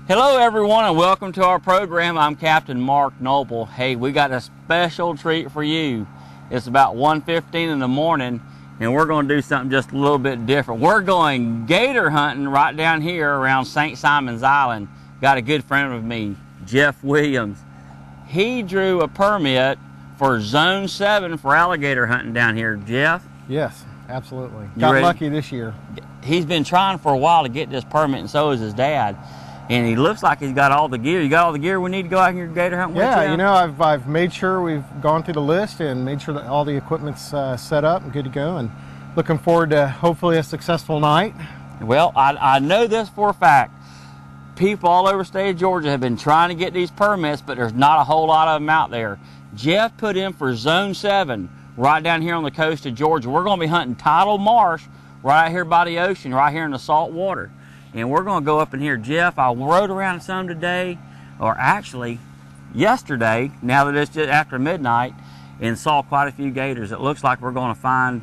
Hello everyone and welcome to our program. I'm Captain Mark Noble. Hey, we got a special treat for you. It's about 1:15 in the morning and we're going to do something just a little bit different. We're going gator hunting right down here around St. Simon's Island. Got a good friend of me, Jeff Williams. He drew a permit for Zone 7 for alligator hunting down here. Jeff? Yes, absolutely. Got lucky this year. He's been trying for a while to get this permit, and so is his dad. And he looks like he's got all the gear. You got all the gear we need to go out here gator hunting with? Yeah, you know, I've made sure we've gone through the list and made sure that all the equipment's set up and good to go, and looking forward to hopefully a successful night. Well, I know this for a fact. People all over the state of Georgia have been trying to get these permits, but there's not a whole lot of them out there. Jeff put in for Zone 7 right down here on the coast of Georgia. We're going to be hunting tidal marsh right out here by the ocean, right here in the salt water. And we're going to go up in here. Jeff, I rode around some today, or actually yesterday, now that it's just after midnight, and saw quite a few gators. It looks like we're going to find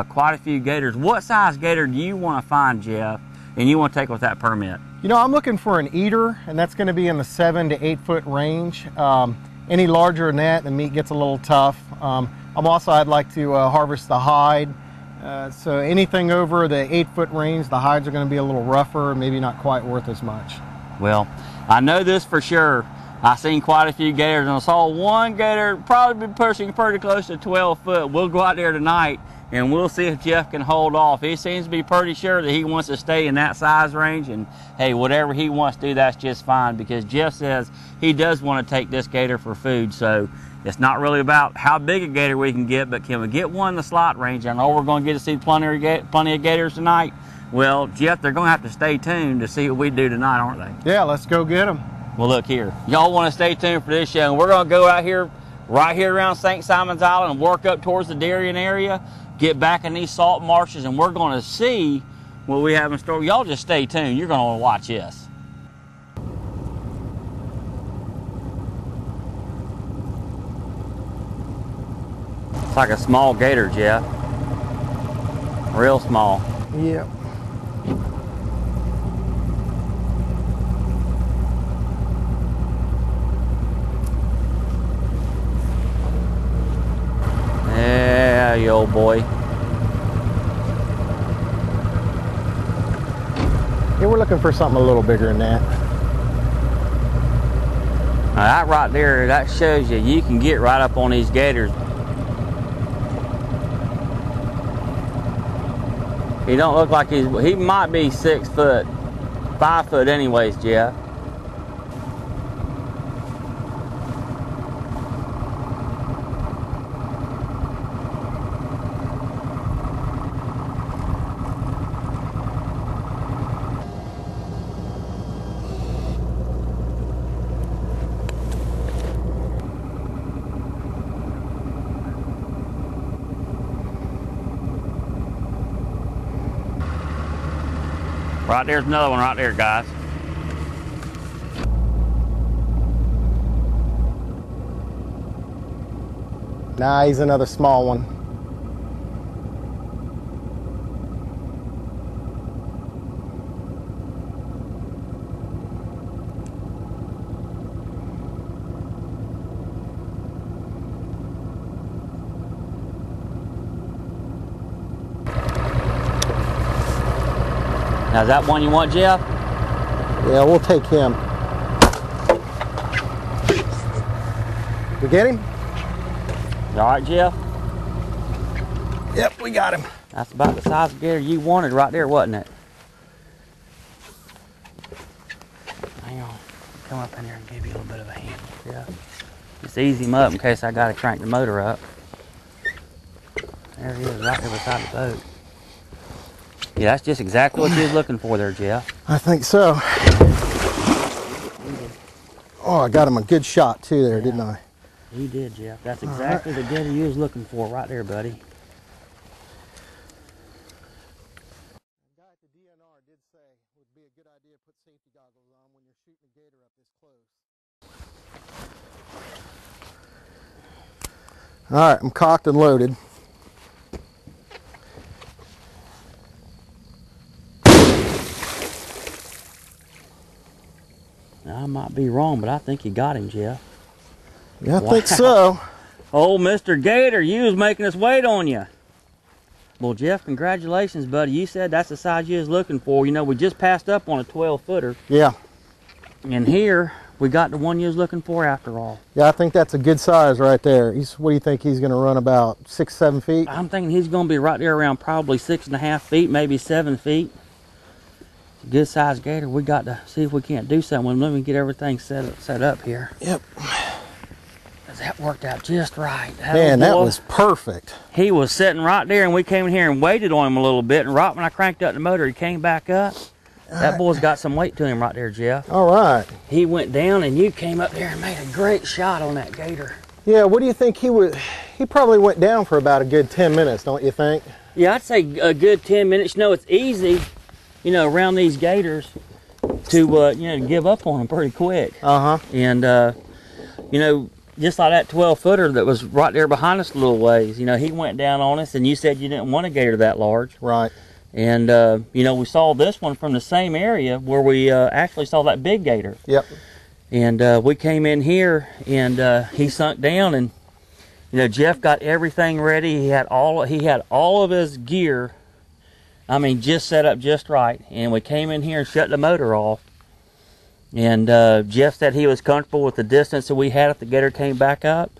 quite a few gators. What size gator do you want to find, Jeff, and you want to take with that permit? You know, I'm looking for an eater, and that's going to be in the 7 to 8 foot range. Any larger than that, the meat gets a little tough. I'd like to harvest the hide. So anything over the 8 foot range, the hides are going to be a little rougher, maybe not quite worth as much. Well, I know this for sure. I've seen quite a few gators, and I saw one gator probably be pushing pretty close to 12 foot. We'll go out there tonight, and we'll see if Jeff can hold off. He seems to be pretty sure that he wants to stay in that size range, and hey, whatever he wants to do, that's just fine, because Jeff says he does want to take this gator for food. So it's not really about how big a gator we can get, but can we get one in the slot range? I know we're going to get to see plenty of gators tonight. Well, Jeff, they're going to have to stay tuned to see what we do tonight, aren't they? Yeah, let's go get them. Well, look here. Y'all want to stay tuned for this show, and we're going to go out here, right here around St. Simon's Island, and work up towards the Darien area, get back in these salt marshes, and we're going to see what we have in store. Y'all just stay tuned. You're going to want to watch this. It's like a small gator, Jeff. Real small. Yep. Yeah, you old boy. Yeah, we're looking for something a little bigger than that. Now that right there, that shows you can get right up on these gators. He don't look like he might be 6 foot, 5 foot anyways, Jeff. Right there's another one right there, guys. Nah, he's another small one. Now, is that one you want, Jeff? Yeah, we'll take him. We get him? All right, Jeff? Yep, we got him. That's about the size of gator you wanted right there, wasn't it? Hang on. Come up in here and give you a little bit of a hand, Jeff. Just ease him up in case I got to crank the motor up. There he is, right there beside the boat. Yeah, that's just exactly what you was looking for there, Jeff. I think so. Oh, I got him a good shot too there, didn't I? You did, Jeff. That's exactly the gator you was looking for right there, buddy. The guy at the DNR did say it would be a good idea to put safety goggles on when you're shooting a gator up this close. All right, I'm cocked and loaded. I might be wrong, but I think you got him, Jeff. Yeah, I think so. Oh, Mr. Gator, you was making us wait on you. Well, Jeff, congratulations, buddy. You said that's the size you was looking for. You know, we just passed up on a 12-footer. Yeah. And here, we got the one you was looking for after all. Yeah, I think that's a good size right there. What do you think he's going to run, about 6, 7 feet? I'm thinking he's going to be right there around probably 6.5 feet, maybe 7 feet. Good sized gator. We got to see if we can't do something with him. Let me get everything set up here. Yep. That worked out just right. Man, that was perfect. He was sitting right there, and we came in here and waited on him a little bit, and right when I cranked up the motor, he came back up. That boy's got some weight to him right there, Jeff. All right. He went down, and you came up there and made a great shot on that gator. Yeah, what do you think he probably went down for about a good 10 minutes, don't you think? Yeah, I'd say a good 10 minutes. You know, it's easy, you know, around these gators to, you know, to give up on them pretty quick. Uh-huh. And, you know, just like that 12-footer that was right there behind us a little ways, you know, he went down on us, and you said you didn't want a gator that large. Right. And, you know, we saw this one from the same area where we actually saw that big gator. Yep. And we came in here, and he sunk down, and, you know, Jeff got everything ready. He had all of his gear, I mean, just set up just right. And we came in here and shut the motor off. And Jeff said he was comfortable with the distance that we had if the gator came back up.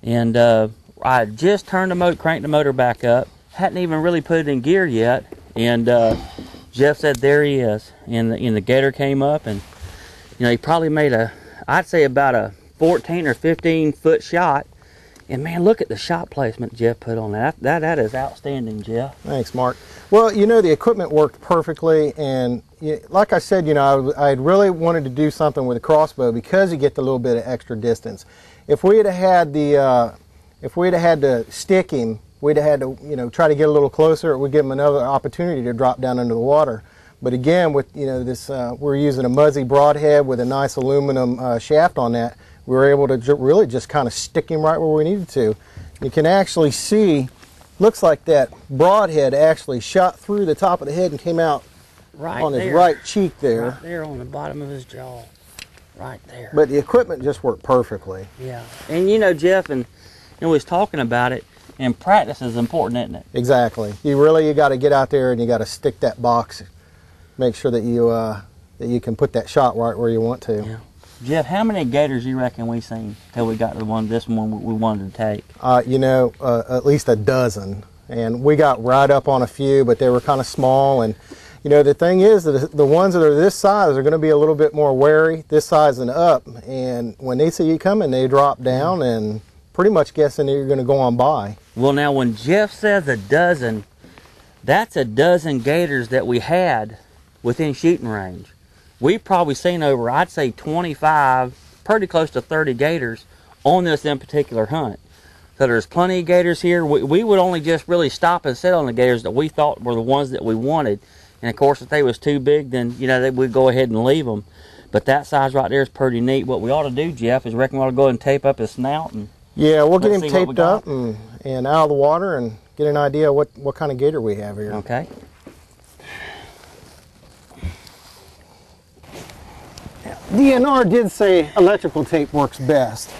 And I just turned cranked the motor back up. Hadn't even really put it in gear yet. And Jeff said, there he is. And the gator came up, and, you know, he probably made I'd say about a 14 or 15 foot shot. And man, look at the shot placement Jeff put on that. That is outstanding, Jeff. Thanks, Mark. Well, you know, the equipment worked perfectly, and like I said, you know, I really wanted to do something with a crossbow because you get the little bit of extra distance. If we had had to stick him, we'd have had to, you know, try to get a little closer. It would give him another opportunity to drop down into the water. But again, with, you know, this, we're using a Muzzy broadhead with a nice aluminum shaft on that. We were able to really just kind of stick him right where we needed to. You can actually see, looks like that broadhead actually shot through the top of the head and came out right on his right cheek there. Right there on the bottom of his jaw. Right there. But the equipment just worked perfectly. Yeah. And you know, Jeff, and we was talking about it, and practice is important, isn't it? Exactly. You got to get out there and you got to stick that box. Make sure that you can put that shot right where you want to. Yeah. Jeff, how many gators you reckon we seen till we got to this one we wanted to take? You know, at least a dozen. And we got right up on a few, but they were kind of small. And, you know, the thing is that the ones that are this size are going to be a little bit more wary, this size and up. And when they see you coming, they drop down and pretty much guessing that you're going to go on by. Well, now, when Jeff says a dozen, that's a dozen gators that we had within shooting range. We've probably seen over, I'd say 25, pretty close to 30 gators on this in particular hunt. So there's plenty of gators here. We would only just really stop and sit on the gators that we thought were the ones that we wanted. And of course, if they was too big, then, you know, we'd go ahead and leave them. But that size right there is pretty neat. What we ought to do, Jeff, is reckon we ought to go ahead and tape up his snout. And yeah, we'll get him taped up and out of the water and get an idea what kind of gator we have here. Okay. DNR did say electrical tape works best.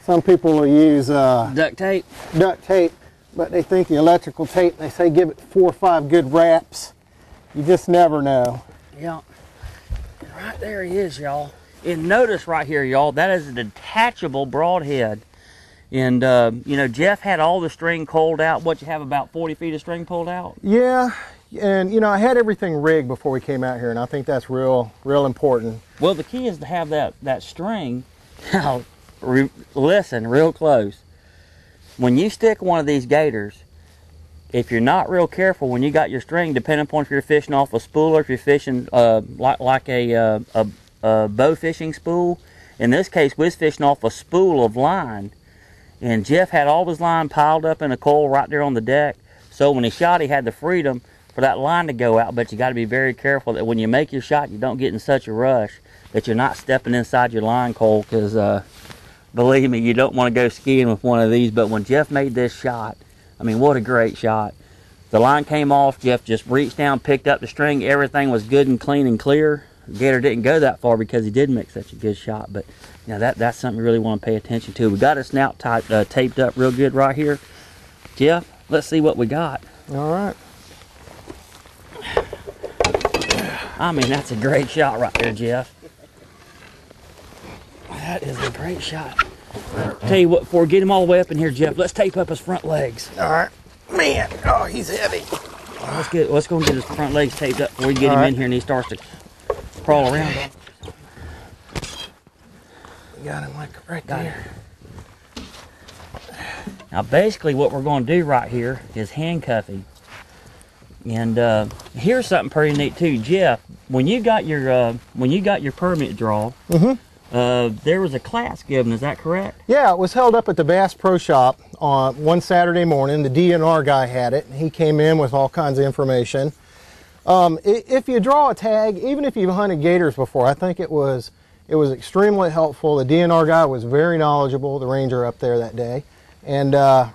Some people will use duct tape, but they think the electrical tape, they say give it 4 or 5 good wraps. You just never know. Yeah. Right there he is, y'all. And notice right here, y'all, that is a detachable broadhead. And, you know, Jeff had all the string coiled out. What, you have about 40 feet of string pulled out? Yeah. And, you know, I had everything rigged before we came out here, and I think that's real important. Well, the key is to have that string. Now, listen real close. When you stick one of these gators, if you're not real careful when you got your string, depending upon if you're fishing off a spool or if you're fishing like a bow fishing spool, in this case, we was fishing off a spool of line, and Jeff had all his line piled up in a coil right there on the deck. So when he shot, he had the freedom for that line to go out, but you got to be very careful that when you make your shot, you don't get in such a rush that you're not stepping inside your line coil, because believe me, you don't want to go skiing with one of these. But when Jeff made this shot, I mean, what a great shot. The line came off, Jeff just reached down, picked up the string, everything was good and clean and clear. gator didn't go that far because he did make such a good shot. But you know, that's something you really want to pay attention to. We got his snout taped up real good right here. Jeff, let's see what we got. All right. I mean, that's a great shot right there, Jeff. That is a great shot. Tell you what, before we get him all the way up in here, Jeff, let's tape up his front legs. All right. Man, oh, he's heavy. Let's go and get his front legs taped up before we get him in here and he starts to crawl around. We got him like right there. Now, basically, what we're going to do right here is handcuff him. And here's something pretty neat too, Jeff. When you got your permit draw, there was a class given. Is that correct? Yeah, it was held up at the Bass Pro Shop on one Saturday morning. The DNR guy had it. He came in with all kinds of information. If you draw a tag, even if you've hunted gators before, I think it was extremely helpful. The DNR guy was very knowledgeable, the ranger up there that day, and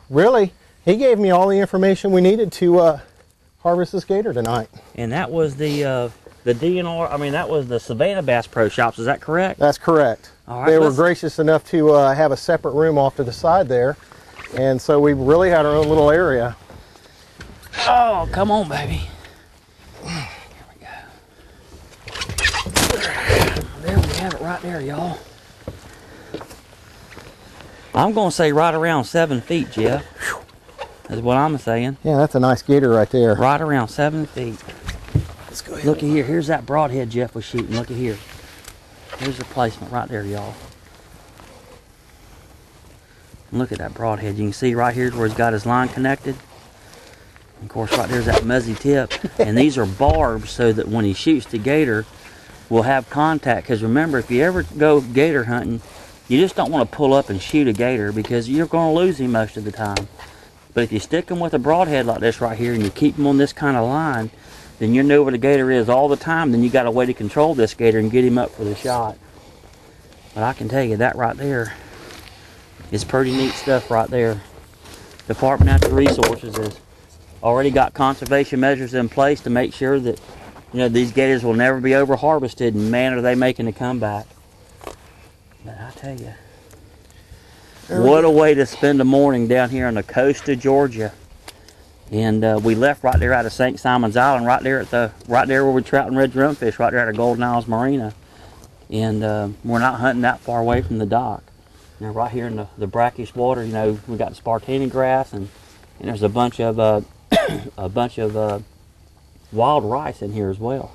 really, he gave me all the information we needed to harvest this gator tonight. And that was the DNR, I mean, that was the Savannah Bass Pro Shops, is that correct? That's correct. All right, they were gracious enough to have a separate room off to the side there, and so we really had our own little area. Oh, come on, baby. Here we go. There we have it right there, y'all. I'm going to say right around 7 feet, Jeff. Is what I'm saying. Yeah, that's a nice gator right there. Right around 7 feet. Let's go ahead. Look at here. Here's that broadhead Jeff was shooting. Look at here. Here's the placement right there, y'all. Look at that broadhead. You can see right here where he's got his line connected. Of course, right there's that muzzy tip. And these are barbs so that when he shoots the gator, we'll have contact. Because remember, if you ever go gator hunting, you just don't want to pull up and shoot a gator because you're going to lose him most of the time. But if you stick them with a broadhead like this right here and you keep them on this kind of line, then you know where the gator is all the time. Then you got a way to control this gator and get him up for the shot. But I can tell you that right there is pretty neat stuff right there. Department of Natural Resources has already got conservation measures in place to make sure that, you know, these gators will never be over harvested, and man, are they making a comeback. But I tell you, what a way to spend a morning down here on the coast of Georgia. And we left right there out of St. Simon's Island, right there where we trout and red drumfish, right there at the Golden Isles Marina. And we're not hunting that far away from the dock. You know, right here in the brackish water, you know, we got the Spartina grass, and there's a bunch of wild rice in here as well.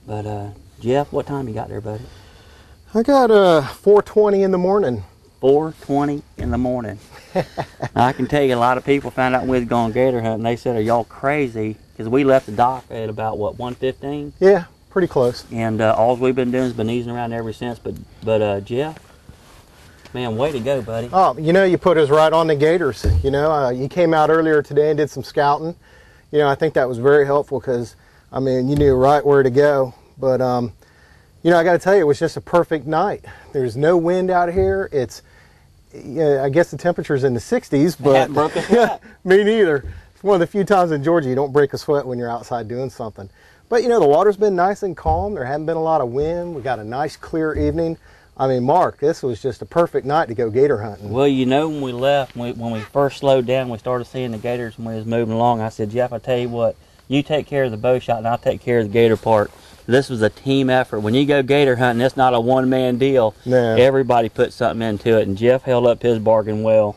But Jeff, what time you got there, buddy? I got 4:20 in the morning. 4:20 in the morning. I can tell you a lot of people found out we was going gator hunting. They said, "Are y'all crazy?" Because we left the dock at about what, 1:15? Yeah, pretty close. And all we've been doing is been easing around ever since. But Jeff, man, way to go, buddy. Oh, you know, you put us right on the gators. You know, you came out earlier today and did some scouting. You know, I think that was very helpful because, I mean, you knew right where to go. But you know, I got to tell you, it was just a perfect night. There's no wind out here. It's, yeah, I guess the temperature's in the 60s, but broke a sweat. Me neither. It's one of the few times in Georgia you don't break a sweat when you're outside doing something. But you know, the water's been nice and calm. There hasn't been a lot of wind. We got a nice clear evening. I mean, Mark, this was just a perfect night to go gator hunting. Well, you know, when we left, when we first slowed down, we started seeing the gators when we was moving along. I said, Jeff, I tell you what, you take care of the bow shot and I'll take care of the gator part. This was a team effort. When you go gator hunting, it's not a one-man deal. No. Everybody put something into it, and Jeff held up his bargain well.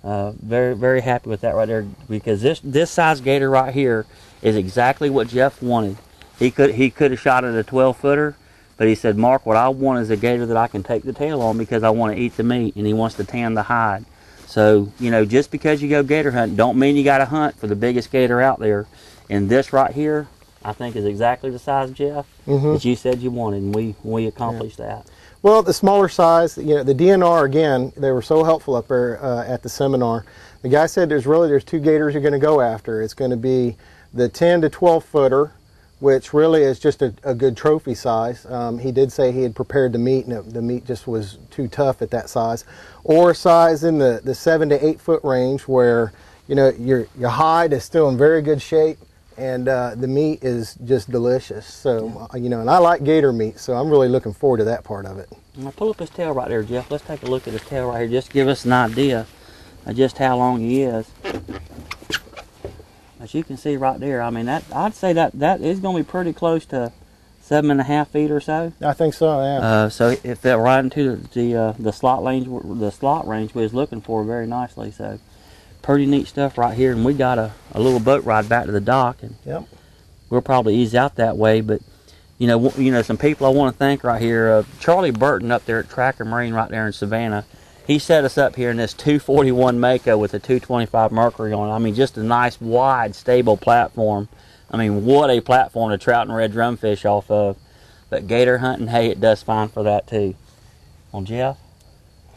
Very, very happy with that right there, because this size gator right here is exactly what Jeff wanted. He could have shot at a 12-footer, but he said, Mark, what I want is a gator that I can take the tail on because I want to eat the meat, and he wants to tan the hide. So, you know, just because you go gator hunting, don't mean you got to hunt for the biggest gator out there. And this right here, I think, is exactly the size, Jeff, that you said you wanted, and we accomplished that. Well, the smaller size, you know, the DNR, again, they were so helpful up there at the seminar. The guy said there's two gators you're going to go after. It's going to be the 10 to 12 footer, which really is just a good trophy size. He did say he had prepared the meat, and the meat just was too tough at that size. Or a size in the 7 to 8 foot range where, you know, your hide is still in very good shape. and the meat is just delicious. So, you know, and I like gator meat, so I'm really looking forward to that part of it. Now pull up his tail right there, Jeff. Let's take a look at his tail right here. Just give us an idea of just how long he is. As you can see right there, I mean, I'd say that is going to be pretty close to 7.5 feet or so. I think so, yeah. So it fell right into the slot range we was looking for very nicely. So pretty neat stuff right here. And we got a little boat ride back to the dock, and Yep. we'll probably ease out that way. But you know, some people I want to thank right here. Charlie Burton up there at Tracker Marine right there in Savannah. He set us up here in this 241 Mako with a 225 Mercury on it. I mean, just a nice, wide, stable platform. I mean, what a platform to trout and red drumfish off of. But gator hunting, hey, it does fine for that too. Well, Jeff?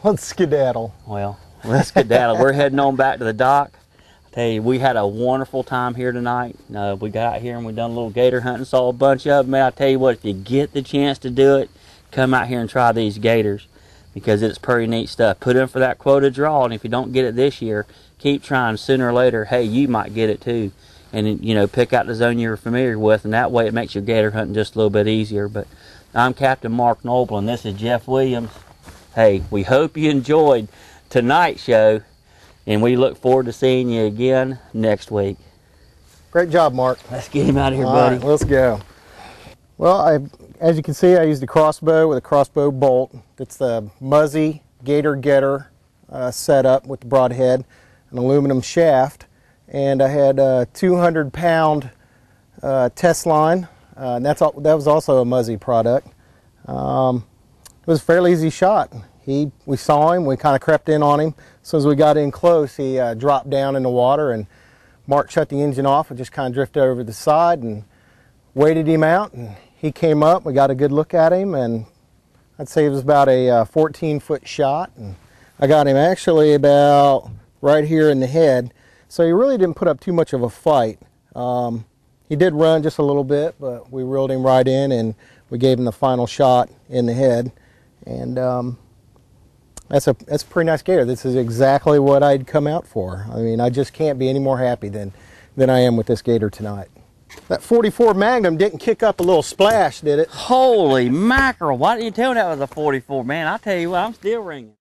Let's skedaddle. Well, let's skedaddle. We're heading on back to the dock. I tell you, we had a wonderful time here tonight. We got out here and we done a little gator hunting, saw a bunch of them. Man, I tell you what, if you get the chance to do it, come out here and try these gators, because it's pretty neat stuff. Put in for that quota draw, and if you don't get it this year, keep trying. Sooner or later, hey, you might get it too. And, you know, pick out the zone you're familiar with, and that way it makes your gator hunting just a little bit easier. But I'm Captain Mark Noble, and this is Jeff Williams. Hey, we hope you enjoyed tonight's show, and we look forward to seeing you again next week. Great job, Mark. Let's get him out of here, All buddy. right, let's go. Well, as you can see, I used a crossbow with a crossbow bolt. It's the Muzzy Gator Getter setup with the broadhead, an aluminum shaft, and I had a 200-pound test line. And that was also a Muzzy product. It was a fairly easy shot. We saw him, we kind of crept in on him. As soon as we got in close, he dropped down in the water, and Mark shut the engine off and just kind of drifted over the side and waited him out. And he came up, we got a good look at him, and I'd say it was about a 14-foot shot. And I got him actually about right here in the head, so he really didn't put up too much of a fight. He did run just a little bit, but we reeled him right in, and we gave him the final shot in the head. And that's a pretty nice gator. This is exactly what I'd come out for. I mean, I just can't be any more happy than I am with this gator tonight. That 44 Magnum didn't kick up a little splash, did it? Holy mackerel. Why didn't you tell me that was a 44? Man, I tell you what, I'm still ringing.